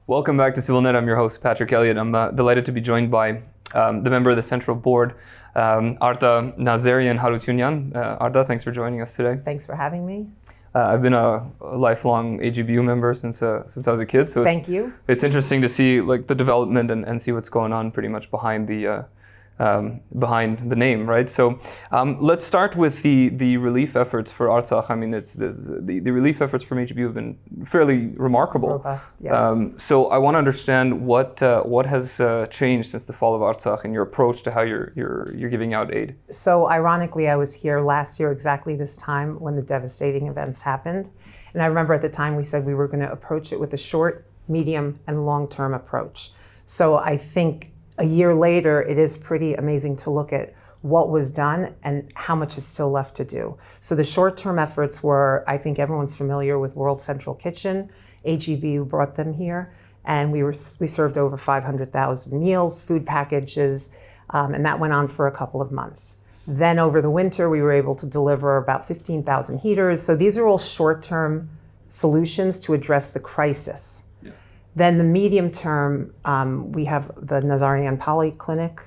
Welcome back to CivilNet. I'm your host, Patrick Elliott. I'm delighted to be joined by the member of the Central Board, Arda Nazerian Haratunian. Arda, thanks for joining us today. Thanks for having me. I've been a lifelong AGBU member since I was a kid. So Thank you. It's interesting to see like the development and see what's going on pretty much behind the name, right? So let's start with the relief efforts for Artsakh. I mean, the relief efforts from AGBU have been fairly remarkable. Robust, yes. So I want to understand what has changed since the fall of Artsakh in your approach to how you're giving out aid. So ironically, I was here last year exactly this time when the devastating events happened. And I remember at the time we said we were going to approach it with a short, medium, and long-term approach. So I think a year later, it is pretty amazing to look at what was done and how much is still left to do. So the short-term efforts were, I think everyone's familiar with World Central Kitchen. AGBU brought them here, and we served over 500,000 meals, food packages, and that went on for a couple of months. Then over the winter, we were able to deliver about 15,000 heaters. So these are all short-term solutions to address the crisis. Then the medium term, we have the Nazarian Polyclinic,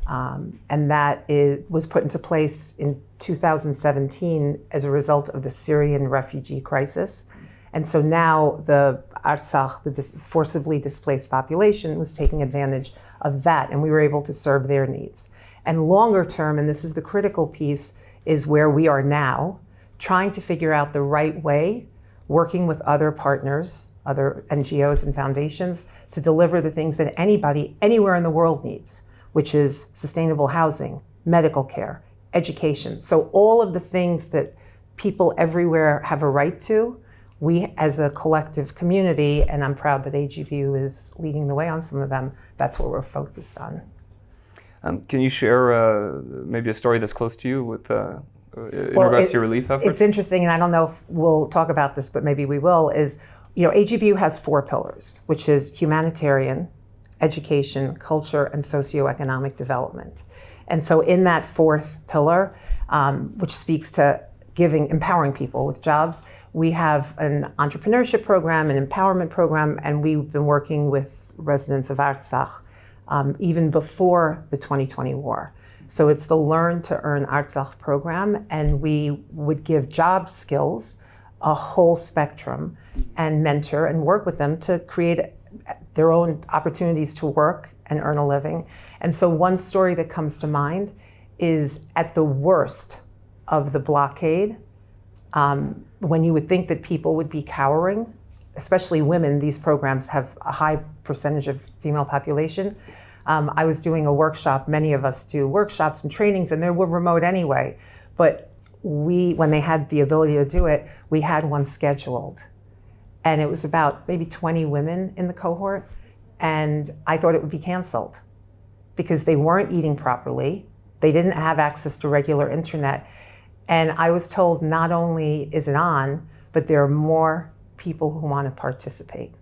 and that was put into place in 2017 as a result of the Syrian refugee crisis. And so now the Artsakh, the forcibly displaced population, was taking advantage of that, and we were able to serve their needs. And longer term, and this is the critical piece, is where we are now, trying to figure out the right way, working with other partners, other NGOs and foundations, to deliver the things that anybody, anywhere in the world needs, which is sustainable housing, medical care, education. So all of the things that people everywhere have a right to, we as a collective community, and I'm proud that AGBU is leading the way on some of them, that's what we're focused on. Can you share maybe a story that's close to you with in regards to your relief efforts? It's interesting, and I don't know if we'll talk about this, but maybe we will, is AGBU has 4 pillars, which is humanitarian, education, culture, and socioeconomic development. And so in that 4th pillar, which speaks to empowering people with jobs, we have an entrepreneurship program, an empowerment program, and we've been working with residents of Artsakh even before the 2020 war. So it's the Learn to Earn Artsakh program, and we would give job skills, a whole spectrum, and mentor and work with them to create their own opportunities to work and earn a living. And so one story that comes to mind is at the worst of the blockade, when you would think that people would be cowering, especially women. These programs have a high percentage of female population. I was doing a workshop, many of us do workshops and trainings, and they were remote anyway, but when they had the ability to do it, we had one scheduled. And it was about maybe 20 women in the cohort. And I thought it would be canceled because they weren't eating properly. They didn't have access to regular internet. And I was told not only is it on, but there are more people who want to participate.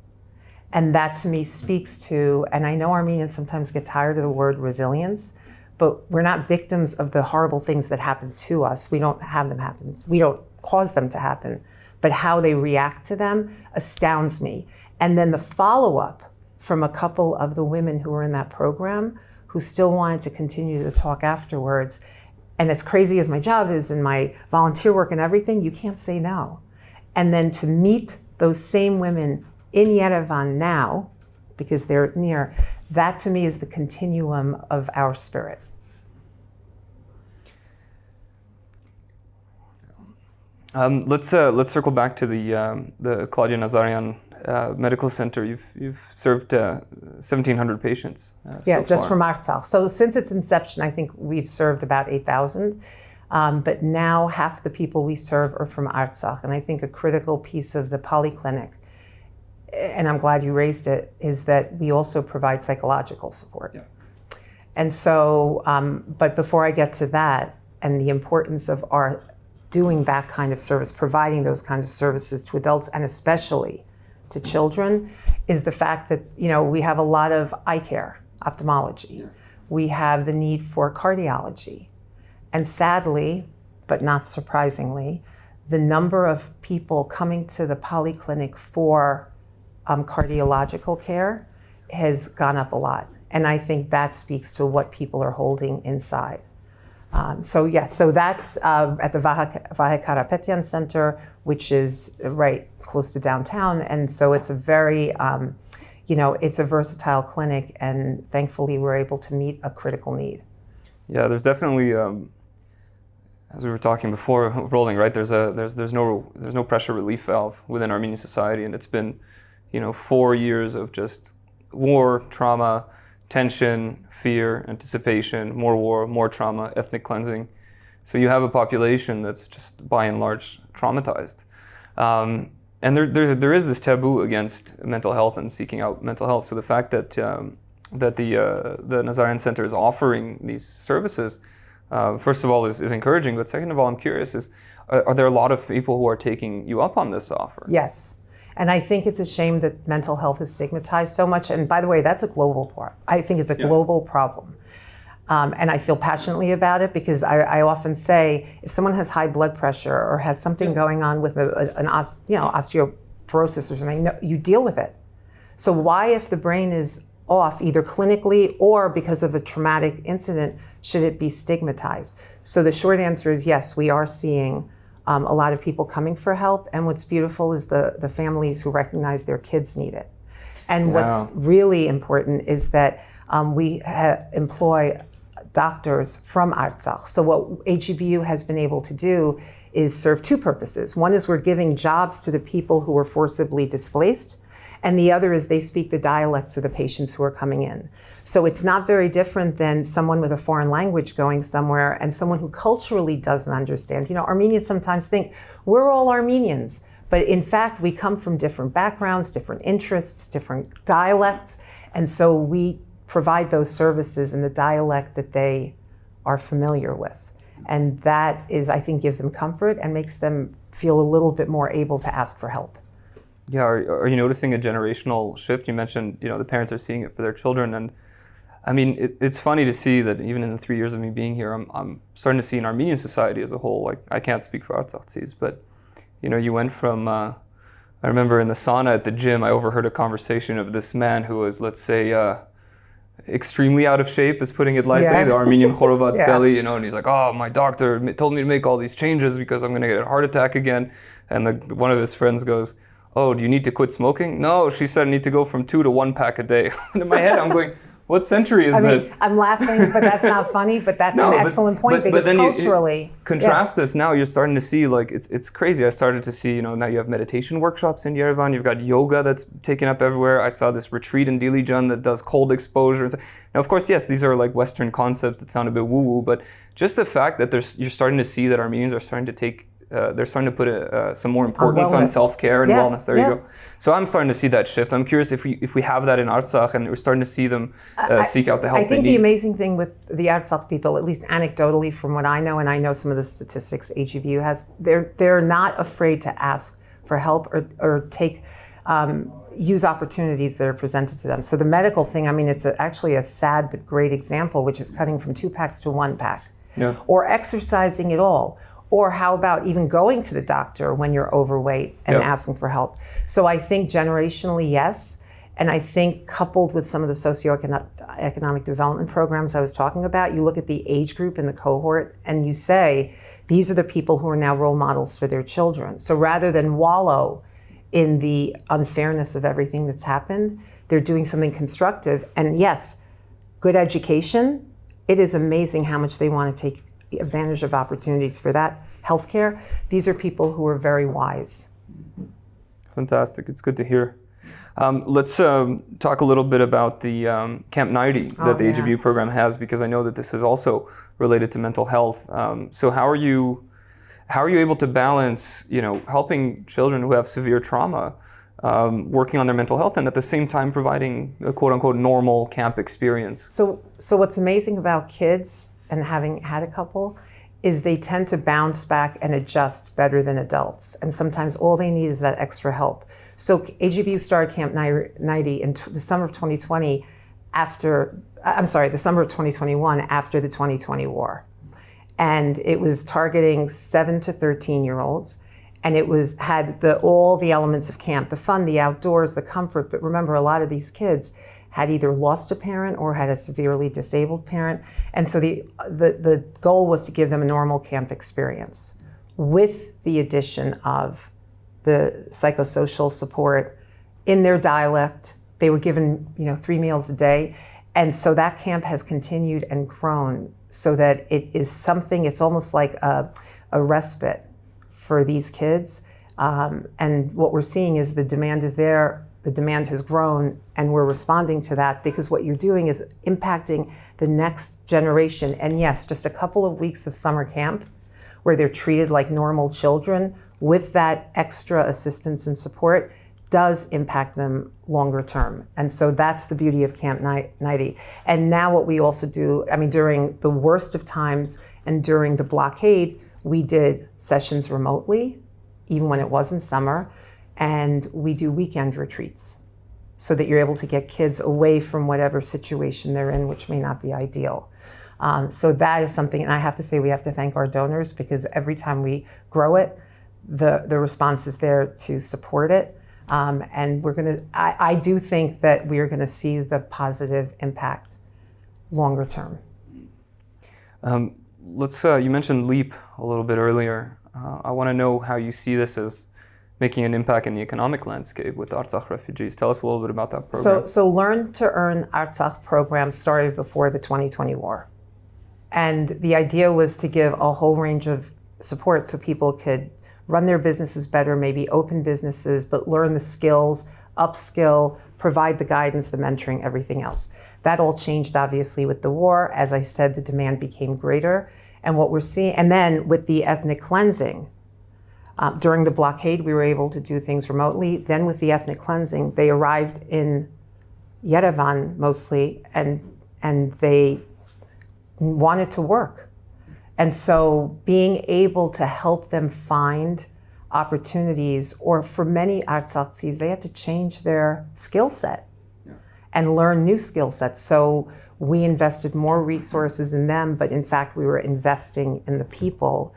And that to me speaks to, and I know Armenians sometimes get tired of the word resilience, but we're not victims of the horrible things that happen to us. We don't have them happen. We don't cause them to happen. But how they react to them astounds me. And then the follow-up from a couple of the women who were in that program who still wanted to continue to talk afterwards. And as crazy as my job is and my volunteer work and everything, you can't say no. And then to meet those same women in Yerevan now, because they're near, that to me is the continuum of our spirit. Let's circle back to the Claudia Nazarian Medical Centre. You've served 1,700 patients. Yeah, so just far. from Artsakh. So since its inception, I think we've served about 8,000. But now half the people we serve are from Artsakh. And I think a critical piece of the polyclinic, and I'm glad you raised it, is that we also provide psychological support. Yeah. And so, but before I get to that and the importance of our doing that kind of service, providing those kinds of services to adults and especially to children, is the fact that, we have a lot of eye care, ophthalmology. Yeah. We have the need for cardiology. And sadly, but not surprisingly, the number of people coming to the polyclinic for cardiological care has gone up a lot. And I think that speaks to what people are holding inside. So that's at the Vahe Karapetyan Center, which is right close to downtown. And so it's a very, it's a versatile clinic, and thankfully we're able to meet a critical need. Yeah, there's definitely, as we were talking before rolling, right? There's no pressure relief valve within Armenian society, and it's been, 4 years of just war, trauma, tension, fear, anticipation, more war, more trauma, ethnic cleansing. So you have a population that's just by and large traumatized. And there is this taboo against mental health and seeking out mental health. So the fact that the Nazarian Center is offering these services, first of all, is encouraging. But second of all, I'm curious, are there a lot of people who are taking you up on this offer? Yes. And I think it's a shame that mental health is stigmatized so much. And by the way, that's a global problem. I think it's a global problem. And I feel passionately about it because I often say, if someone has high blood pressure or has something going on with an osteoporosis or something, no, you deal with it. So why, if the brain is off, either clinically or because of a traumatic incident, should it be stigmatized? So the short answer is yes, we are seeing a lot of people coming for help. And what's beautiful is the families who recognize their kids need it. And what's really important is that we employ doctors from Artsakh. So what AGBU has been able to do is serve two purposes. One is we're giving jobs to the people who were forcibly displaced, and the other is they speak the dialects of the patients who are coming in. So it's not very different than someone with a foreign language going somewhere and someone who culturally doesn't understand. Armenians sometimes think we're all Armenians, but in fact we come from different backgrounds, different interests, different dialects, and so we provide those services in the dialect that they are familiar with. And that I think, gives them comfort and makes them feel a little bit more able to ask for help. Yeah, are you noticing a generational shift? You mentioned, the parents are seeing it for their children. And I mean, it's funny to see that even in the 3 years of me being here, I'm starting to see in Armenian society as a whole, like, I can't speak for Artsakh, but, you went from, I remember in the sauna at the gym, I overheard a conversation of this man who was, let's say, extremely out of shape, is putting it lightly, the Armenian Khorovat's belly, and he's like, oh, my doctor told me to make all these changes because I'm going to get a heart attack again. And one of his friends goes, oh, do you need to quit smoking? No, she said I need to go from 2 to 1 pack a day. And in my head, I'm going, what century is this? I'm laughing, but that's not funny, but that's an excellent point, because then culturally. Contrast this now, you're starting to see, like, it's crazy. I started to see, now you have meditation workshops in Yerevan, you've got yoga that's taken up everywhere. I saw this retreat in Dilijan that does cold exposures. Now, of course, yes, these are like Western concepts that sound a bit woo-woo, but just the fact that you're starting to see that Armenians are starting to take they're starting to put some more importance on self-care and wellness. There you go. So I'm starting to see that shift. I'm curious if we have that in Artsakh, and we're starting to see them seek out the help they need. I think the amazing thing with the Artsakh people, at least anecdotally from what I know, and I know some of the statistics AGBU has, they're not afraid to ask for help or take use opportunities that are presented to them. So the medical thing, I mean, it's actually a sad but great example, which is cutting from 2 packs to 1 pack, or exercising at all. Or how about even going to the doctor when you're overweight and asking for help? So I think generationally, yes. And I think coupled with some of the socioeconomic development programs I was talking about, you look at the age group in the cohort and you say, these are the people who are now role models for their children. So rather than wallow in the unfairness of everything that's happened, they're doing something constructive. And yes, good education, it is amazing how much they want to take advantage of opportunities for that. Healthcare, these are people who are very wise. Fantastic, it's good to hear. Let's talk a little bit about the Camp Nairi that the AGBU program has, because I know that this is also related to mental health. So how are you able to balance, helping children who have severe trauma, working on their mental health, and at the same time providing a quote unquote normal camp experience? So what's amazing about kids, and having had a couple, is they tend to bounce back and adjust better than adults. And sometimes all they need is that extra help. So AGBU started Camp Nairi in the summer of 2020 the summer of 2021 after the 2020 war. And it was targeting 7 to 13-year-olds. And it had all the elements of camp, the fun, the outdoors, the comfort. But remember, a lot of these kids had either lost a parent or had a severely disabled parent. And so the goal was to give them a normal camp experience with the addition of the psychosocial support in their dialect. They were given, 3 meals a day. And so that camp has continued and grown so that it is something, it's almost like a respite for these kids. And what we're seeing is the demand is there, the demand has grown, and we're responding to that because what you're doing is impacting the next generation. And yes, just a couple of weeks of summer camp where they're treated like normal children with that extra assistance and support does impact them longer term. And so that's the beauty of Camp Nairi. And now what we also do, during the worst of times and during the blockade, we did sessions remotely, even when it wasn't summer, and we do weekend retreats so that you're able to get kids away from whatever situation they're in, which may not be ideal. So that is something, and I have to say we have to thank our donors because every time we grow it, the response is there to support it. And I do think that we are gonna see the positive impact longer term. You mentioned LEAP a little bit earlier. I want to know how you see this as making an impact in the economic landscape with Artsakh refugees. Tell us a little bit about that program. So Learn to Earn Artsakh program started before the 2020 war. And the idea was to give a whole range of support so people could run their businesses better, maybe open businesses, but learn the skills, upskill, provide the guidance, the mentoring, everything else. That all changed obviously with the war. As I said, the demand became greater. And what we're seeing, and then with the ethnic cleansing, during the blockade, we were able to do things remotely. Then with the ethnic cleansing, they arrived in Yerevan mostly, and they wanted to work. And so being able to help them find opportunities, or for many Artsakhis, they had to change their skill set and learn new skill sets. So we invested more resources in them, but in fact, we were investing in the people.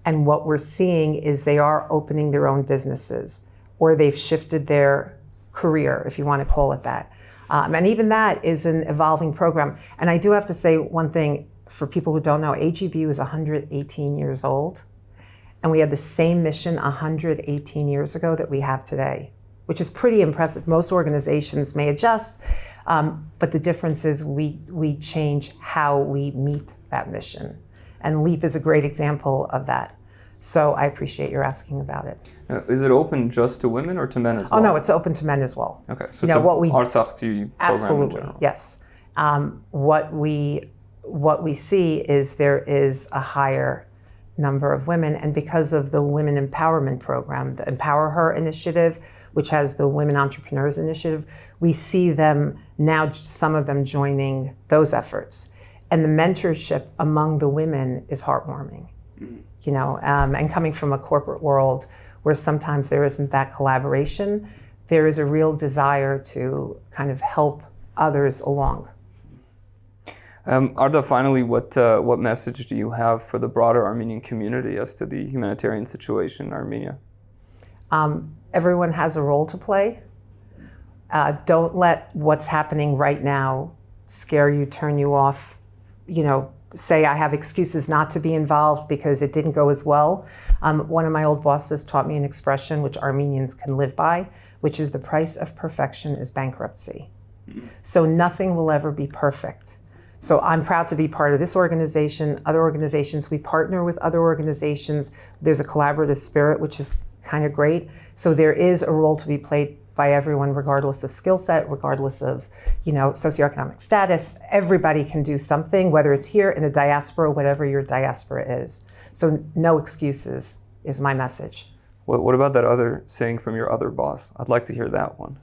And what we're seeing is they are opening their own businesses, or they've shifted their career, if you want to call it that. And even that is an evolving program. And I do have to say one thing, for people who don't know, AGBU is 118 years old. And we had the same mission 118 years ago that we have today, which is pretty impressive. Most organizations may adjust, but the difference is we change how we meet that mission. And LEAP is a great example of that. So I appreciate your asking about it. Is it open just to women or to men as well? Oh no, it's open to men as well. Okay, so it's Artsakh program absolutely, in general. Yes. What we see is there is a higher number of women, and because of the Women Empowerment Program, the Empower Her initiative, which has the Women Entrepreneurs Initiative, we see them now, some of them joining those efforts. And the mentorship among the women is heartwarming, and coming from a corporate world where sometimes there isn't that collaboration, there is a real desire to kind of help others along. Arda, finally, what message do you have for the broader Armenian community as to the humanitarian situation in Armenia? Everyone has a role to play. Don't let what's happening right now scare you, turn you off, say I have excuses not to be involved because it didn't go as well. One of my old bosses taught me an expression which Armenians can live by, which is the price of perfection is bankruptcy. So nothing will ever be perfect. So I'm proud to be part of this organization, other organizations. We partner with other organizations. There's a collaborative spirit, which is kind of great. So there is a role to be played by everyone, regardless of skill set, regardless of, socioeconomic status. Everybody can do something, whether it's here in a diaspora, whatever your diaspora is. So no excuses is my message. What about that other saying from your other boss? I'd like to hear that one.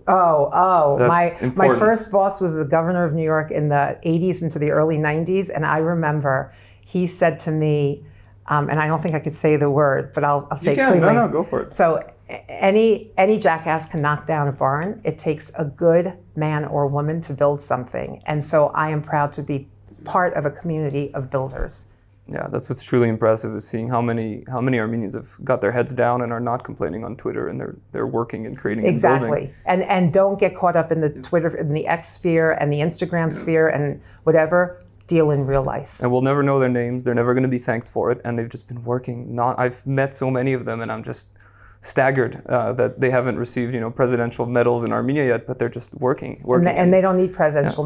My first boss was the governor of New York in the 80s into the early 90s. And I remember he said to me, and I don't think I could say the word, but I'll say it clearly. No, go for it. So any jackass can knock down a barn. It takes a good man or woman to build something. And so I am proud to be part of a community of builders. Yeah, that's what's truly impressive is seeing how many Armenians have got their heads down and are not complaining on Twitter, and they're working and creating and building. And don't get caught up in the Twitter, in the X sphere and the Instagram sphere and whatever. Deal in real life. And we'll never know their names. They're never going to be thanked for it, and they've just been working. I've met so many of them, and I'm just staggered that they haven't received, presidential medals in Armenia yet, but they're just working. And they don't need presidential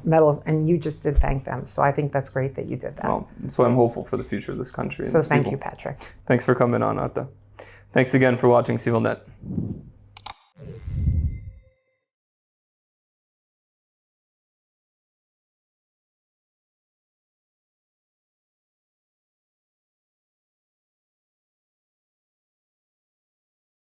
medals, and you just did thank them. So I think that's great that you did that. Well, so I'm hopeful for the future of this country. So thank you, Patrick. Thanks for coming on, Arda. Thanks again for watching ՍիվիլՆեթ.